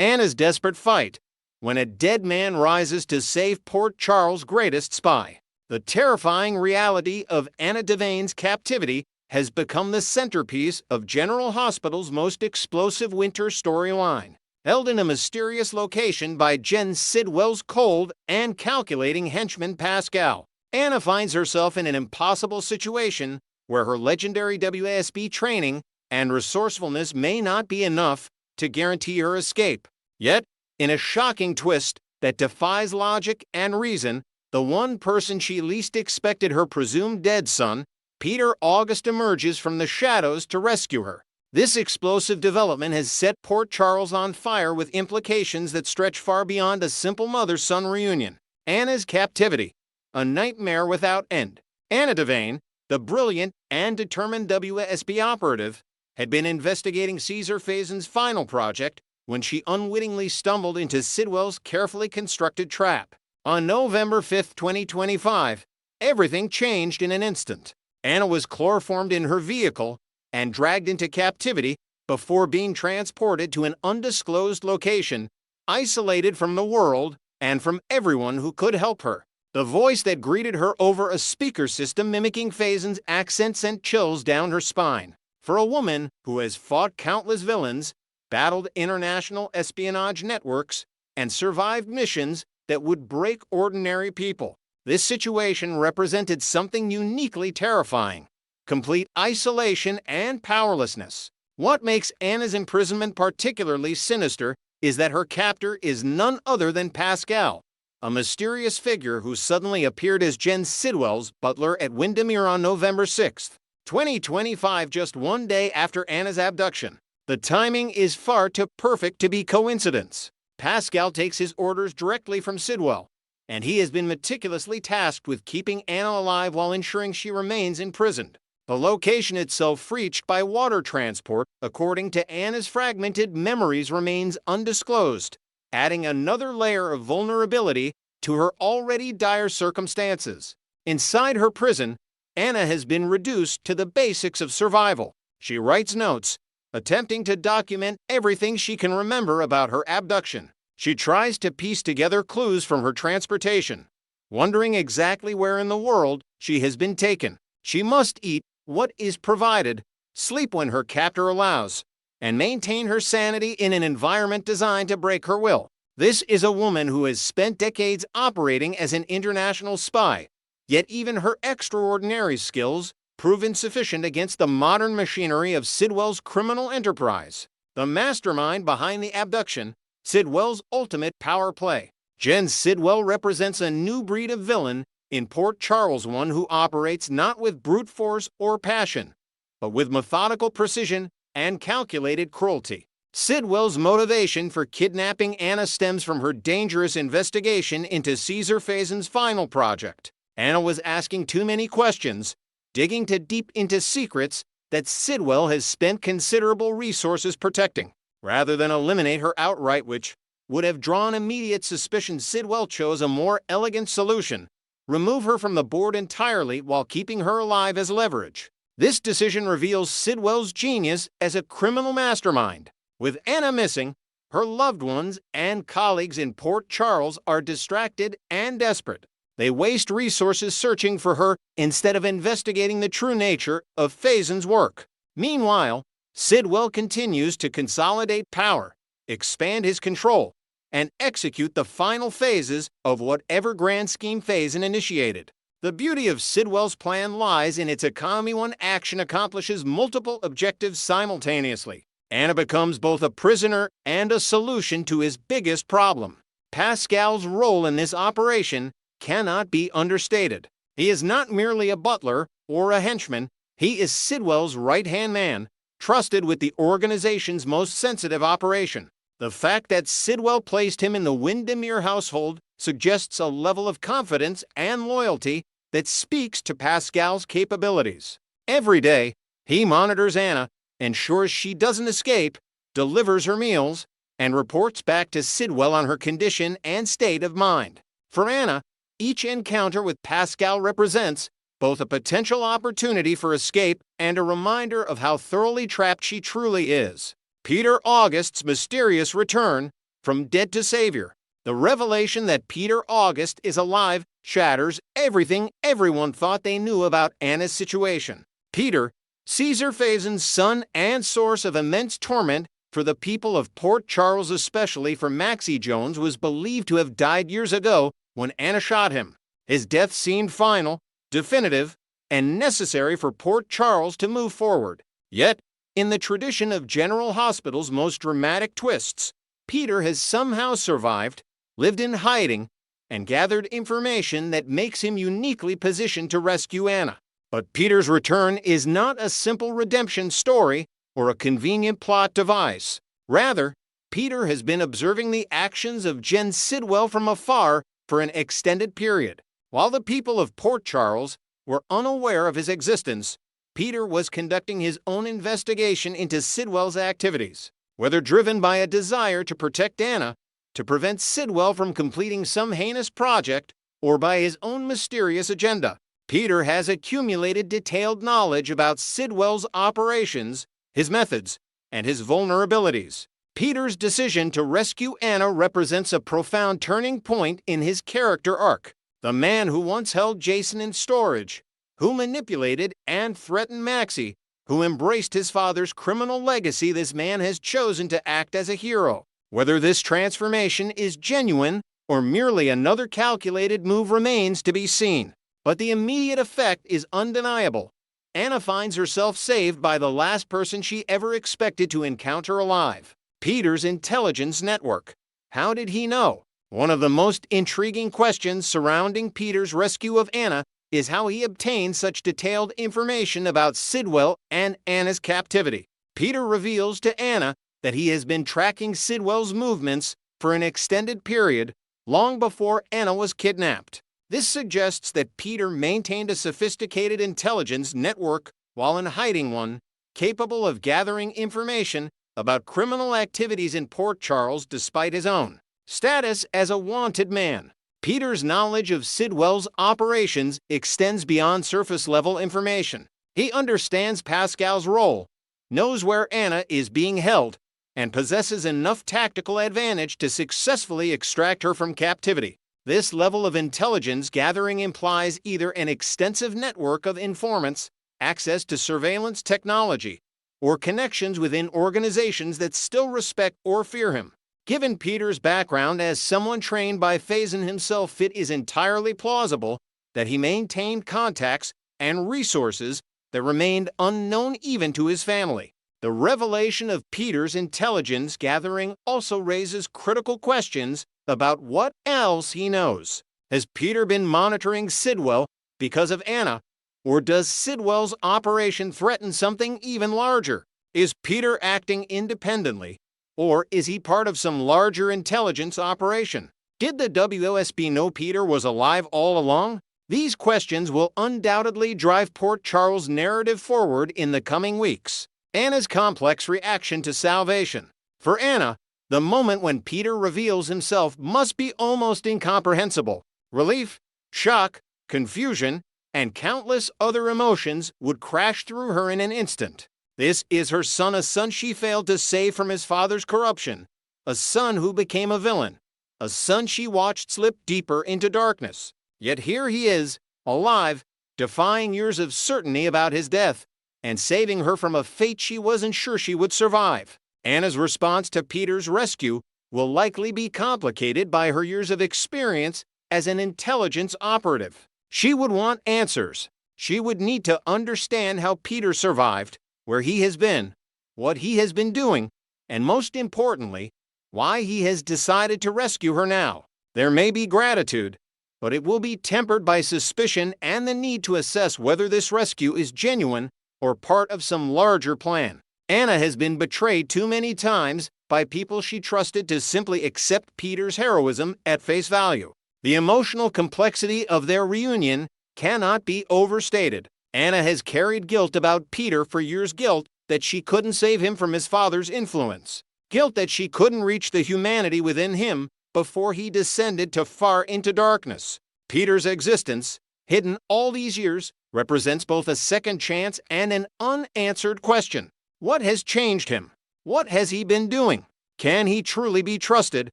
Anna's desperate fight when a dead man rises to save Port Charles' greatest spy. The terrifying reality of Anna Devane's captivity has become the centerpiece of General Hospital's most explosive winter storyline. Held in a mysterious location by Jen Sidwell's cold and calculating henchman Pascal, Anna finds herself in an impossible situation where her legendary WASB training and resourcefulness may not be enough to guarantee her escape. Yet, in a shocking twist that defies logic and reason, the one person she least expected, her presumed dead son, Peter August, emerges from the shadows to rescue her. This explosive development has set Port Charles on fire with implications that stretch far beyond a simple mother-son reunion. Anna's captivity, a nightmare without end. Anna Devane, the brilliant and determined WSB operative, had been investigating Caesar Fazen's final project when she unwittingly stumbled into Sidwell's carefully constructed trap. On November 5, 2025, everything changed in an instant. Anna was chloroformed in her vehicle and dragged into captivity before being transported to an undisclosed location, isolated from the world and from everyone who could help her. The voice that greeted her over a speaker system mimicking Fazen's accent sent chills down her spine. For a woman who has fought countless villains, battled international espionage networks, and survived missions that would break ordinary people, this situation represented something uniquely terrifying: complete isolation and powerlessness. What makes Anna's imprisonment particularly sinister is that her captor is none other than Pascal, a mysterious figure who suddenly appeared as Jen Sidwell's butler at Windermere on November 6, 2025, just one day after Anna's abduction. The timing is far too perfect to be coincidence. Pascal takes his orders directly from Sidwell, and he has been meticulously tasked with keeping Anna alive while ensuring she remains imprisoned. The location itself, reached by water transport, according to Anna's fragmented memories, remains undisclosed, adding another layer of vulnerability to her already dire circumstances. Inside her prison, Anna has been reduced to the basics of survival. She writes notes, attempting to document everything she can remember about her abduction. She tries to piece together clues from her transportation, wondering exactly where in the world she has been taken. She must eat what is provided, sleep when her captor allows, and maintain her sanity in an environment designed to break her will. This is a woman who has spent decades operating as an international spy, yet even her extraordinary skills prove insufficient against the modern machinery of Sidwell's criminal enterprise. The mastermind behind the abduction, Sidwell's ultimate power play. Jen Sidwell represents a new breed of villain in Port Charles, one who operates not with brute force or passion, but with methodical precision and calculated cruelty. Sidwell's motivation for kidnapping Anna stems from her dangerous investigation into Caesar Fazen's final project. Anna was asking too many questions, digging too deep into secrets that Sidwell has spent considerable resources protecting. Rather than eliminate her outright, which would have drawn immediate suspicion, Sidwell chose a more elegant solution: remove her from the board entirely while keeping her alive as leverage. This decision reveals Sidwell's genius as a criminal mastermind. With Anna missing, her loved ones and colleagues in Port Charles are distracted and desperate. They waste resources searching for her instead of investigating the true nature of Fazen's work. Meanwhile, Sidwell continues to consolidate power, expand his control, and execute the final phases of whatever grand scheme Fazen initiated. The beauty of Sidwell's plan lies in its economy. One action accomplishes multiple objectives simultaneously. Anna becomes both a prisoner and a solution to his biggest problem. Pascal's role in this operation cannot be understated. He is not merely a butler or a henchman. He is Sidwell's right-hand man, trusted with the organization's most sensitive operation. The fact that Sidwell placed him in the Windermere household suggests a level of confidence and loyalty that speaks to Pascal's capabilities. Every day, he monitors Anna, ensures she doesn't escape, delivers her meals, and reports back to Sidwell on her condition and state of mind. For Anna, each encounter with Pascal represents both a potential opportunity for escape and a reminder of how thoroughly trapped she truly is. Peter August's mysterious return, from dead to savior. The revelation that Peter August is alive shatters everything everyone thought they knew about Anna's situation. Peter, Caesar Phaeton's son and source of immense torment for the people of Port Charles, especially for Maxie Jones, was believed to have died years ago when Anna shot him. His death seemed final, definitive, and necessary for Port Charles to move forward. Yet, in the tradition of General Hospital's most dramatic twists, Peter has somehow survived, lived in hiding, and gathered information that makes him uniquely positioned to rescue Anna. But Peter's return is not a simple redemption story or a convenient plot device. Rather, Peter has been observing the actions of Jen Sidwell from afar for an extended period. While the people of Port Charles were unaware of his existence, Peter was conducting his own investigation into Sidwell's activities. Whether driven by a desire to protect Anna, to prevent Sidwell from completing some heinous project, or by his own mysterious agenda, Peter has accumulated detailed knowledge about Sidwell's operations, his methods, and his vulnerabilities. Peter's decision to rescue Anna represents a profound turning point in his character arc. The man who once held Jason in storage, who manipulated and threatened Maxie, who embraced his father's criminal legacy, this man has chosen to act as a hero. Whether this transformation is genuine or merely another calculated move remains to be seen. But the immediate effect is undeniable. Anna finds herself saved by the last person she ever expected to encounter alive: Peter's intelligence network. How did he know? One of the most intriguing questions surrounding Peter's rescue of Anna is how he obtained such detailed information about Sidwell and Anna's captivity. Peter reveals to Anna that he has been tracking Sidwell's movements for an extended period, long before Anna was kidnapped. This suggests that Peter maintained a sophisticated intelligence network while in hiding, one capable of gathering information about criminal activities in Port Charles despite his own status as a wanted man. Peter's knowledge of Sidwell's operations extends beyond surface-level information. He understands Pascal's role, knows where Anna is being held, and possesses enough tactical advantage to successfully extract her from captivity. This level of intelligence gathering implies either an extensive network of informants, access to surveillance technology, or connections within organizations that still respect or fear him. Given Peter's background as someone trained by Phaeton himself, it is entirely plausible that he maintained contacts and resources that remained unknown even to his family. The revelation of Peter's intelligence gathering also raises critical questions about what else he knows. Has Peter been monitoring Sidwell because of Anna, or does Sidwell's operation threaten something even larger? Is Peter acting independently, or is he part of some larger intelligence operation? Did the WOSB know Peter was alive all along? These questions will undoubtedly drive Port Charles' narrative forward in the coming weeks. Anna's complex reaction to salvation. For Anna, the moment when Peter reveals himself must be almost incomprehensible. Relief, shock, confusion, and countless other emotions would crash through her in an instant. This is her son, a son she failed to save from his father's corruption, a son who became a villain, a son she watched slip deeper into darkness. Yet here he is, alive, defying years of certainty about his death, and saving her from a fate she wasn't sure she would survive. Anna's response to Peter's rescue will likely be complicated by her years of experience as an intelligence operative. She would want answers. She would need to understand how Peter survived, where he has been, what he has been doing, and most importantly, why he has decided to rescue her now. There may be gratitude, but it will be tempered by suspicion and the need to assess whether this rescue is genuine or part of some larger plan. Anna has been betrayed too many times by people she trusted to simply accept Peter's heroism at face value. The emotional complexity of their reunion cannot be overstated. Anna has carried guilt about Peter for years, guilt that she couldn't save him from his father's influence, guilt that she couldn't reach the humanity within him before he descended too far into darkness. Peter's existence, hidden all these years, represents both a second chance and an unanswered question. What has changed him? What has he been doing? Can he truly be trusted?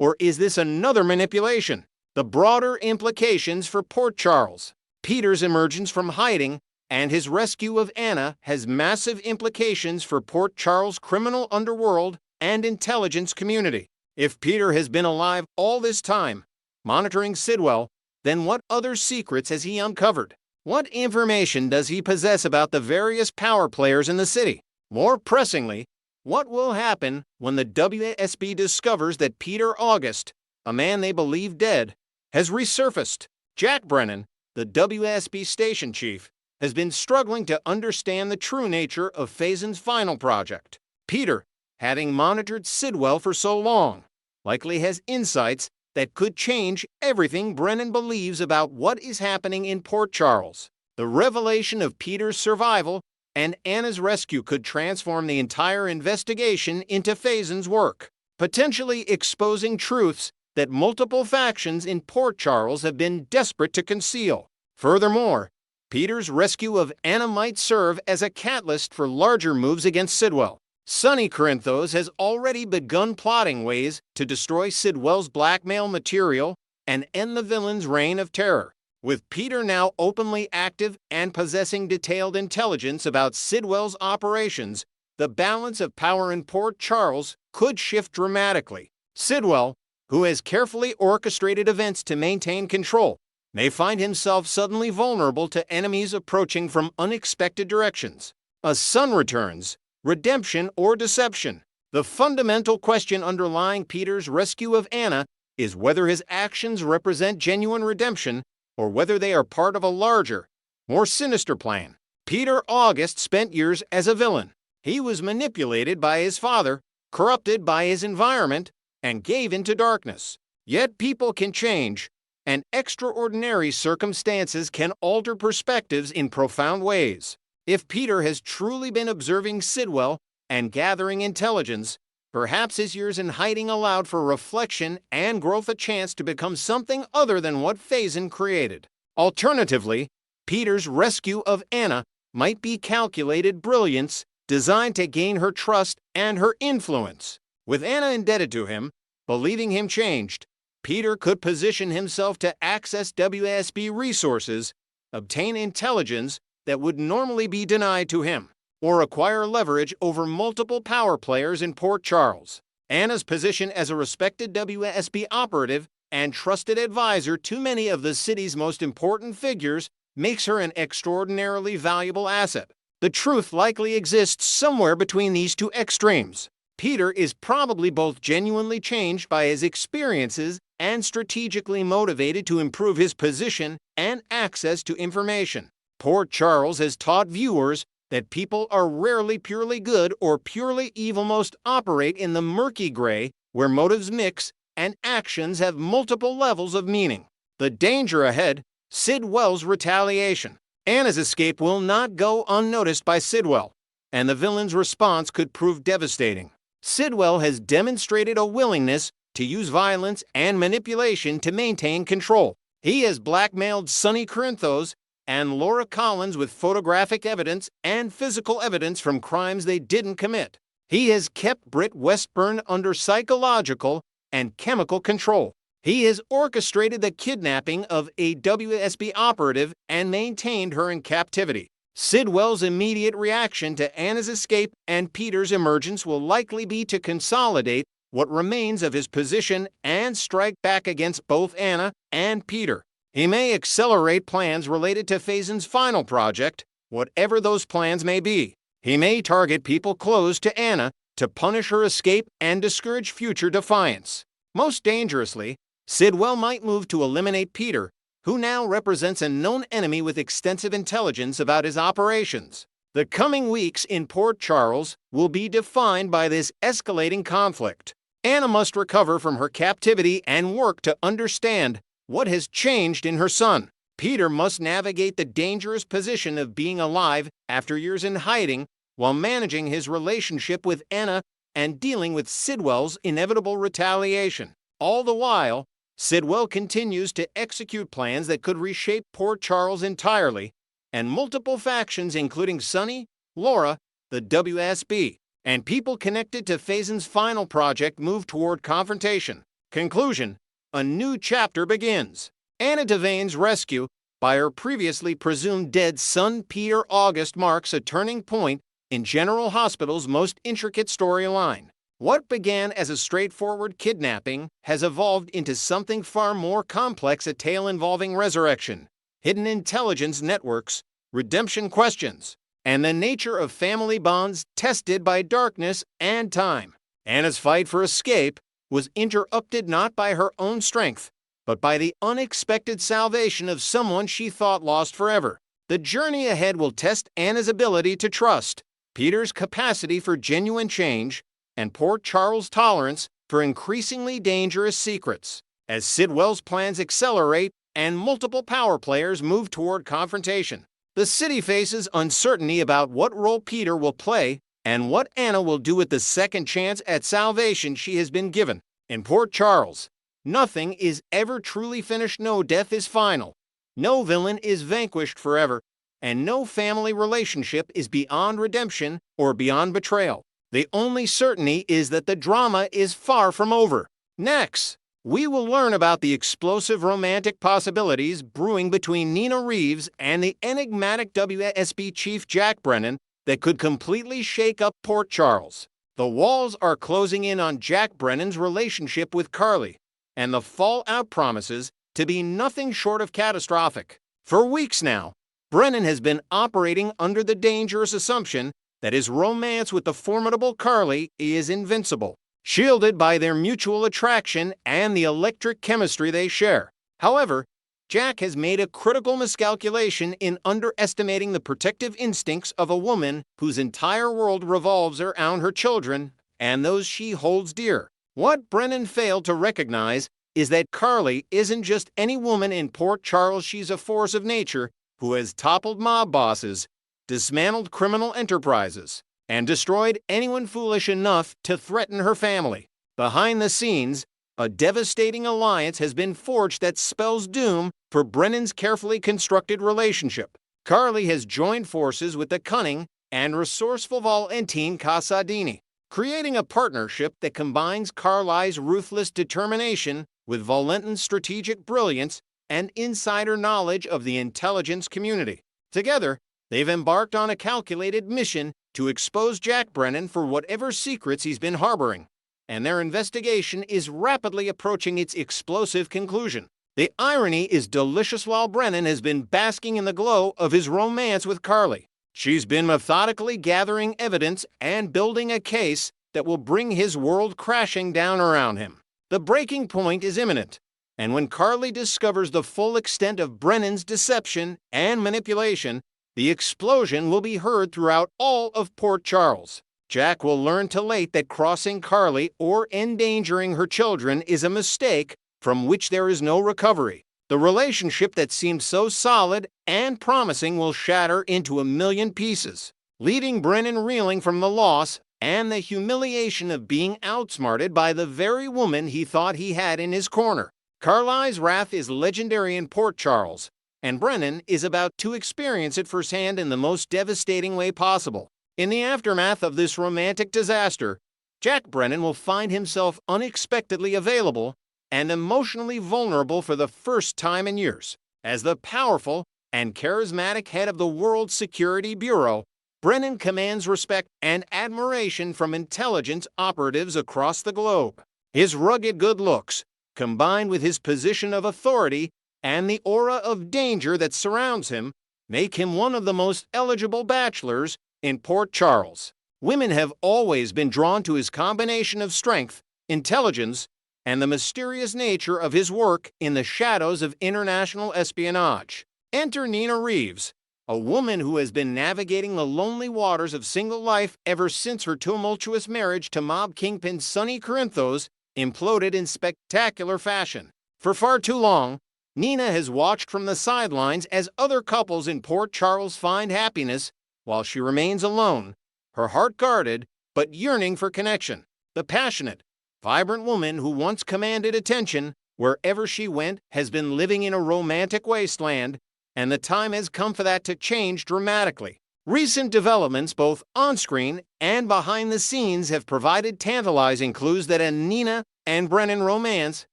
Or is this another manipulation? The broader implications for Port Charles. Peter's emergence from hiding and his rescue of Anna has massive implications for Port Charles' criminal underworld and intelligence community. If Peter has been alive all this time, monitoring Sidwell, then what other secrets has he uncovered? What information does he possess about the various power players in the city? More pressingly, what will happen when the WSB discovers that Peter August, a man they believe dead, has resurfaced? Jack Brennan, the WSB station chief, has been struggling to understand the true nature of Faison's final project. Peter, having monitored Sidwell for so long, likely has insights that could change everything Brennan believes about what is happening in Port Charles. The revelation of Peter's survival and Anna's rescue could transform the entire investigation into Faison's work, potentially exposing truths that multiple factions in Port Charles have been desperate to conceal. Furthermore, Peter's rescue of Anna might serve as a catalyst for larger moves against Sidwell. Sonny Corinthos has already begun plotting ways to destroy Sidwell's blackmail material and end the villain's reign of terror. With Peter now openly active and possessing detailed intelligence about Sidwell's operations, the balance of power in Port Charles could shift dramatically. Sidwell, who has carefully orchestrated events to maintain control, may find himself suddenly vulnerable to enemies approaching from unexpected directions. A son returns, redemption or deception. The fundamental question underlying Peter's rescue of Anna is whether his actions represent genuine redemption or whether they are part of a larger, more sinister plan. Peter August spent years as a villain. He was manipulated by his father, corrupted by his environment, and gave into darkness. Yet people can change, and extraordinary circumstances can alter perspectives in profound ways. If Peter has truly been observing Sidwell and gathering intelligence, perhaps his years in hiding allowed for reflection and growth a chance to become something other than what Faison created. Alternatively, Peter's rescue of Anna might be calculated brilliance designed to gain her trust and her influence. With Anna indebted to him, believing him changed, Peter could position himself to access WSB resources, obtain intelligence that would normally be denied to him, or acquire leverage over multiple power players in Port Charles. Anna's position as a respected WSB operative and trusted advisor to many of the city's most important figures makes her an extraordinarily valuable asset. The truth likely exists somewhere between these two extremes. Peter is probably both genuinely changed by his experiences and strategically motivated to improve his position and access to information. Port Charles has taught viewers that people are rarely purely good or purely evil, most operate in the murky gray where motives mix and actions have multiple levels of meaning. The danger ahead, Sidwell's retaliation. Anna's escape will not go unnoticed by Sidwell, and the villain's response could prove devastating. Sidwell has demonstrated a willingness to use violence and manipulation to maintain control. He has blackmailed Sonny Corinthos and Laura Collins with photographic evidence and physical evidence from crimes they didn't commit. He has kept Britt Westburn under psychological and chemical control. He has orchestrated the kidnapping of a WSB operative and maintained her in captivity. Sidwell's immediate reaction to Anna's escape and Peter's emergence will likely be to consolidate what remains of his position and strike back against both Anna and Peter. He may accelerate plans related to Faison's final project, whatever those plans may be. He may target people close to Anna to punish her escape and discourage future defiance. Most dangerously, Sidwell might move to eliminate Peter, who now represents a known enemy with extensive intelligence about his operations. The coming weeks in Port Charles will be defined by this escalating conflict. Anna must recover from her captivity and work to understand what has changed in her son. Peter must navigate the dangerous position of being alive after years in hiding while managing his relationship with Anna and dealing with Sidwell's inevitable retaliation. All the while, Sidwell continues to execute plans that could reshape Port Charles entirely, and multiple factions including Sonny, Laura, the WSB, and people connected to Faison's final project move toward confrontation. Conclusion: a new chapter begins. Anna Devane's rescue by her previously presumed dead son Peter August marks a turning point in General Hospital's most intricate storyline. What began as a straightforward kidnapping has evolved into something far more complex, a tale involving resurrection, hidden intelligence networks, redemption questions, and the nature of family bonds tested by darkness and time. Anna's fight for escape was interrupted not by her own strength, but by the unexpected salvation of someone she thought lost forever. The journey ahead will test Anna's ability to trust, Peter's capacity for genuine change, and Port Charles' tolerance for increasingly dangerous secrets. As Sidwell's plans accelerate and multiple power players move toward confrontation, the city faces uncertainty about what role Peter will play and what Anna will do with the second chance at salvation she has been given. In Port Charles, nothing is ever truly finished. No death is final. No villain is vanquished forever. And no family relationship is beyond redemption or beyond betrayal. The only certainty is that the drama is far from over. Next, we will learn about the explosive romantic possibilities brewing between Nina Reeves and the enigmatic WSB chief Jack Brennan that could completely shake up Port Charles. The walls are closing in on Jack Brennan's relationship with Carly, and the fallout promises to be nothing short of catastrophic. For weeks now, Brennan has been operating under the dangerous assumption that his romance with the formidable Carly is invincible, shielded by their mutual attraction and the electric chemistry they share. However, Jack has made a critical miscalculation in underestimating the protective instincts of a woman whose entire world revolves around her children and those she holds dear. What Brennan failed to recognize is that Carly isn't just any woman in Port Charles. She's a force of nature who has toppled mob bosses, dismantled criminal enterprises, and destroyed anyone foolish enough to threaten her family. Behind the scenes, a devastating alliance has been forged that spells doom for Brennan's carefully constructed relationship. Carly has joined forces with the cunning and resourceful Valentine Casadini, creating a partnership that combines Carly's ruthless determination with Valentine's strategic brilliance and insider knowledge of the intelligence community. Together, they've embarked on a calculated mission to expose Jack Brennan for whatever secrets he's been harboring, and their investigation is rapidly approaching its explosive conclusion. The irony is delicious. While Brennan has been basking in the glow of his romance with Carly, she's been methodically gathering evidence and building a case that will bring his world crashing down around him. The breaking point is imminent, and when Carly discovers the full extent of Brennan's deception and manipulation, the explosion will be heard throughout all of Port Charles. Jack will learn too late that crossing Carly or endangering her children is a mistake from which there is no recovery. The relationship that seemed so solid and promising will shatter into a million pieces, leaving Brennan reeling from the loss and the humiliation of being outsmarted by the very woman he thought he had in his corner. Carly's wrath is legendary in Port Charles, and Brennan is about to experience it firsthand in the most devastating way possible. In the aftermath of this romantic disaster, Jack Brennan will find himself unexpectedly available and emotionally vulnerable for the first time in years. As the powerful and charismatic head of the World Security Bureau, Brennan commands respect and admiration from intelligence operatives across the globe. His rugged good looks, combined with his position of authority and the aura of danger that surrounds him, make him one of the most eligible bachelors in Port Charles. Women have always been drawn to his combination of strength, intelligence, and the mysterious nature of his work in the shadows of international espionage. Enter Nina Reeves, a woman who has been navigating the lonely waters of single life ever since her tumultuous marriage to mob kingpin Sonny Corinthos imploded in spectacular fashion. For far too long, Nina has watched from the sidelines as other couples in Port Charles find happiness while she remains alone, her heart guarded but yearning for connection. The passionate, vibrant woman who once commanded attention wherever she went has been living in a romantic wasteland, and the time has come for that to change dramatically. Recent developments, both on-screen and behind the scenes, have provided tantalizing clues that Nina and Brennan romance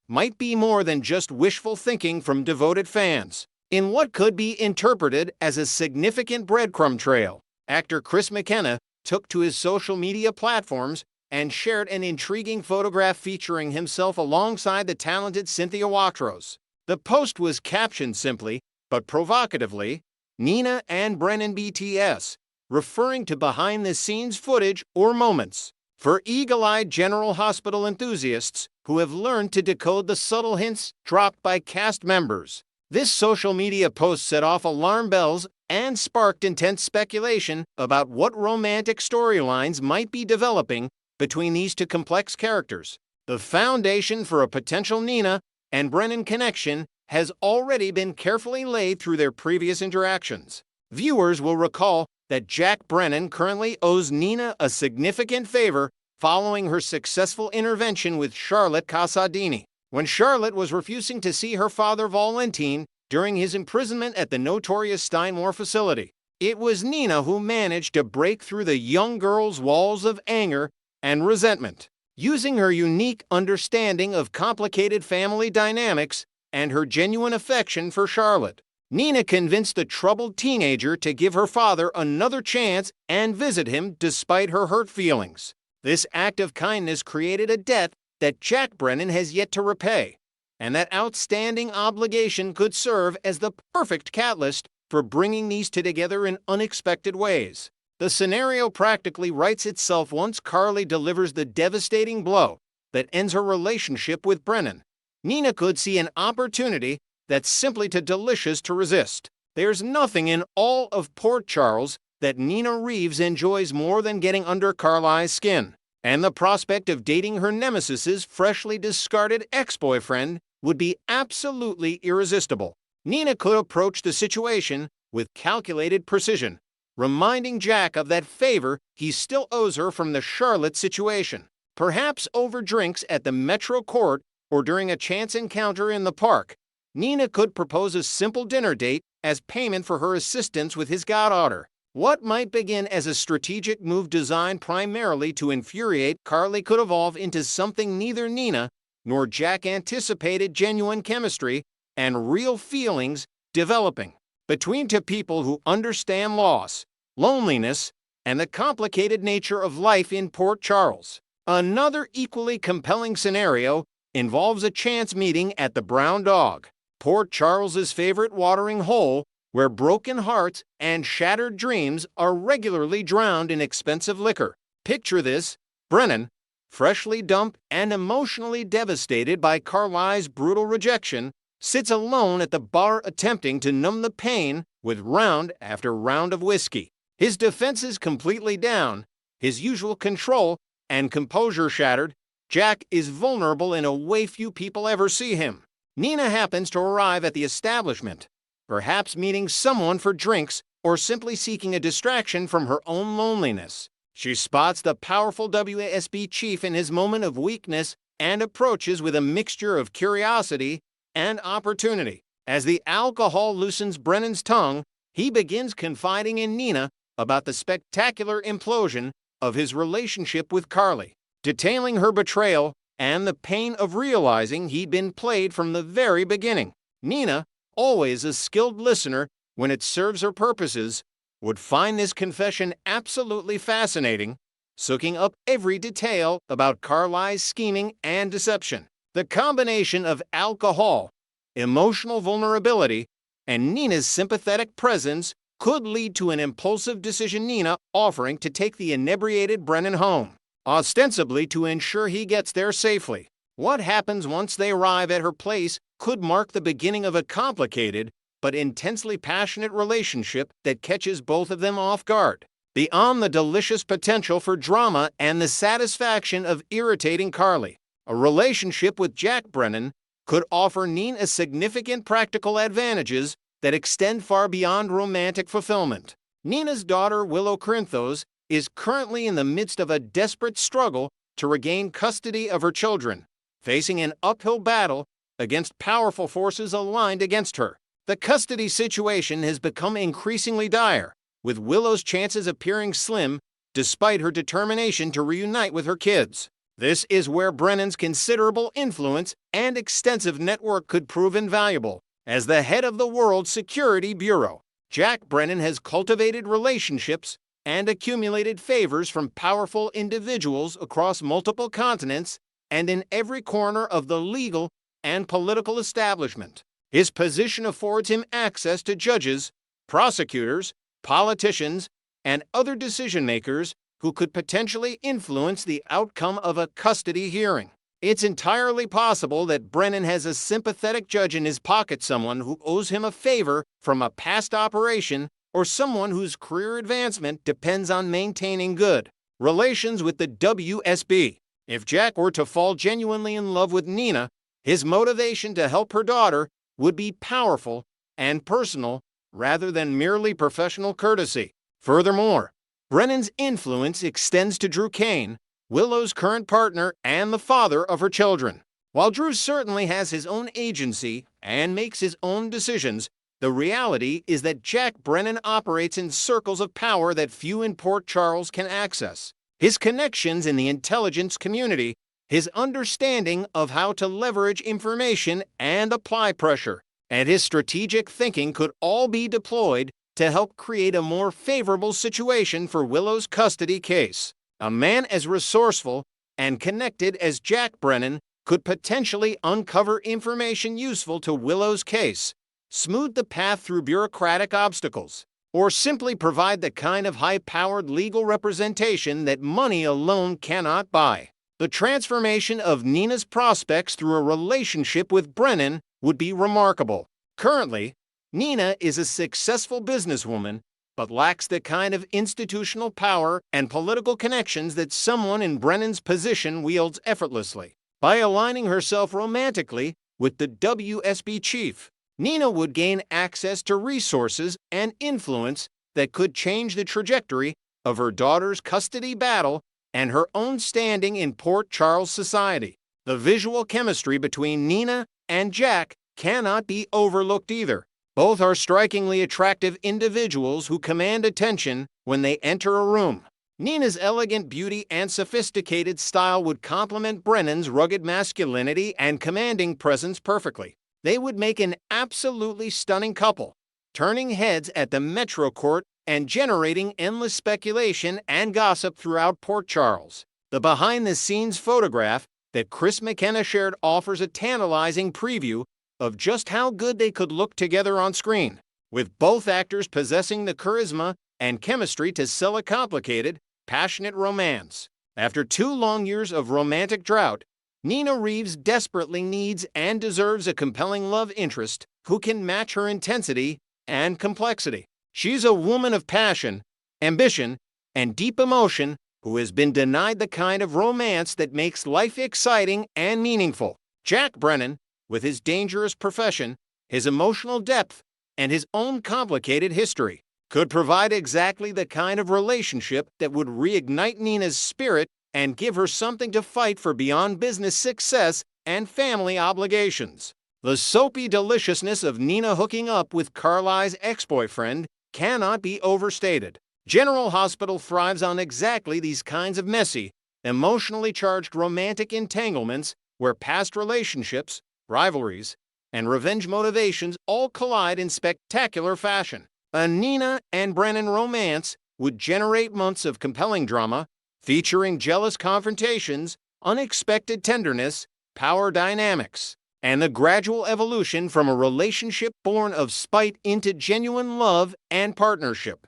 might be more than just wishful thinking from devoted fans. In what could be interpreted as a significant breadcrumb trail, actor Chris McKenna took to his social media platforms and shared an intriguing photograph featuring himself alongside the talented Cynthia Watros. The post was captioned simply, but provocatively, "Nina and Brennan BTS," referring to behind-the-scenes footage or moments. For eagle-eyed General Hospital enthusiasts who have learned to decode the subtle hints dropped by cast members, this social media post set off alarm bells and sparked intense speculation about what romantic storylines might be developing between these two complex characters. The foundation for a potential Nina and Brennan connection has already been carefully laid through their previous interactions. Viewers will recall that Jack Brennan currently owes Nina a significant favor following her successful intervention with Charlotte Casadini. When Charlotte was refusing to see her father Valentin during his imprisonment at the notorious Steinmore facility, it was Nina who managed to break through the young girl's walls of anger and resentment. Using her unique understanding of complicated family dynamics and her genuine affection for Charlotte, Nina convinced the troubled teenager to give her father another chance and visit him despite her hurt feelings. This act of kindness created a debt that Jack Brennan has yet to repay, and that outstanding obligation could serve as the perfect catalyst for bringing these two together in unexpected ways. The scenario practically writes itself once Carly delivers the devastating blow that ends her relationship with Brennan. Nina could see an opportunity that's simply too delicious to resist. There's nothing in all of Port Charles that Nina Reeves enjoys more than getting under Carly's skin, and the prospect of dating her nemesis's freshly discarded ex-boyfriend would be absolutely irresistible. Nina could approach the situation with calculated precision, reminding Jack of that favor he still owes her from the Charlotte situation. Perhaps over drinks at the Metro Court or during a chance encounter in the park, Nina could propose a simple dinner date as payment for her assistance with his goddaughter. What might begin as a strategic move designed primarily to infuriate Carly could evolve into something neither Nina nor Jack anticipated: genuine chemistry and real feelings developing between two people who understand loss, loneliness, and the complicated nature of life in Port Charles. Another equally compelling scenario involves a chance meeting at the Brown Dog, Port Charles's favorite watering hole, where broken hearts and shattered dreams are regularly drowned in expensive liquor. Picture this: Brennan, freshly dumped and emotionally devastated by Carly's brutal rejection, sits alone at the bar attempting to numb the pain with round after round of whiskey. His defenses completely down, his usual control and composure shattered, Jack is vulnerable in a way few people ever see him. Nina happens to arrive at the establishment, perhaps meeting someone for drinks or simply seeking a distraction from her own loneliness. She spots the powerful WASB chief in his moment of weakness and approaches with a mixture of curiosity and opportunity. As the alcohol loosens Brennan's tongue, he begins confiding in Nina about the spectacular implosion of his relationship with Carly, detailing her betrayal and the pain of realizing he'd been played from the very beginning. Nina, always a skilled listener when it serves her purposes, would find this confession absolutely fascinating, soaking up every detail about Carly's scheming and deception. The combination of alcohol, emotional vulnerability, and Nina's sympathetic presence could lead to an impulsive decision, Nina offering to take the inebriated Brennan home, ostensibly to ensure he gets there safely. What happens once they arrive at her place could mark the beginning of a complicated but intensely passionate relationship that catches both of them off guard. Beyond the delicious potential for drama and the satisfaction of irritating Carly, a relationship with Jack Brennan could offer Nina significant practical advantages that extend far beyond romantic fulfillment. Nina's daughter, Willow Corinthos, is currently in the midst of a desperate struggle to regain custody of her children, facing an uphill battle against powerful forces aligned against her. The custody situation has become increasingly dire, with Willow's chances appearing slim despite her determination to reunite with her kids. This is where Brennan's considerable influence and extensive network could prove invaluable. As the head of the World Security Bureau, Jack Brennan has cultivated relationships and accumulated favors from powerful individuals across multiple continents and in every corner of the legal and political establishment. His position affords him access to judges, prosecutors, politicians, and other decision-makers who could potentially influence the outcome of a custody hearing. It's entirely possible that Brennan has a sympathetic judge in his pocket, someone who owes him a favor from a past operation, or someone whose career advancement depends on maintaining good relations with the WSB. If Jack were to fall genuinely in love with Nina, his motivation to help her daughter would be powerful and personal rather than merely professional courtesy. Furthermore, Brennan's influence extends to Drew Kane, Willow's current partner and the father of her children. While Drew certainly has his own agency and makes his own decisions, the reality is that Jack Brennan operates in circles of power that few in Port Charles can access. His connections in the intelligence community, his understanding of how to leverage information and apply pressure, and his strategic thinking could all be deployed to help create a more favorable situation for Willow's custody case. A man as resourceful and connected as Jack Brennan could potentially uncover information useful to Willow's case, smooth the path through bureaucratic obstacles, or simply provide the kind of high-powered legal representation that money alone cannot buy. The transformation of Nina's prospects through a relationship with Brennan would be remarkable. Currently, Nina is a successful businesswoman, but lacks the kind of institutional power and political connections that someone in Brennan's position wields effortlessly. By aligning herself romantically with the WSB chief, Nina would gain access to resources and influence that could change the trajectory of her daughter's custody battle and her own standing in Port Charles society. The visual chemistry between Nina and Jack cannot be overlooked either. Both are strikingly attractive individuals who command attention when they enter a room. Nina's elegant beauty and sophisticated style would complement Brennan's rugged masculinity and commanding presence perfectly. They would make an absolutely stunning couple, turning heads at the Metro Court and generating endless speculation and gossip throughout Port Charles. The behind-the-scenes photograph that Chris McKenna shared offers a tantalizing preview of just how good they could look together on screen, with both actors possessing the charisma and chemistry to sell a complicated, passionate romance. After 2 long years of romantic drought, Nina Reeves desperately needs and deserves a compelling love interest who can match her intensity and complexity. She's a woman of passion, ambition, and deep emotion who has been denied the kind of romance that makes life exciting and meaningful. Jack Brennan, with his dangerous profession, his emotional depth, and his own complicated history, could provide exactly the kind of relationship that would reignite Nina's spirit and give her something to fight for beyond business success and family obligations. The soapy deliciousness of Nina hooking up with Carly's ex-boyfriend cannot be overstated. General Hospital thrives on exactly these kinds of messy, emotionally charged romantic entanglements where past relationships, rivalries, and revenge motivations all collide in spectacular fashion. A Nina and Brennan romance would generate months of compelling drama, featuring jealous confrontations, unexpected tenderness, power dynamics, and the gradual evolution from a relationship born of spite into genuine love and partnership.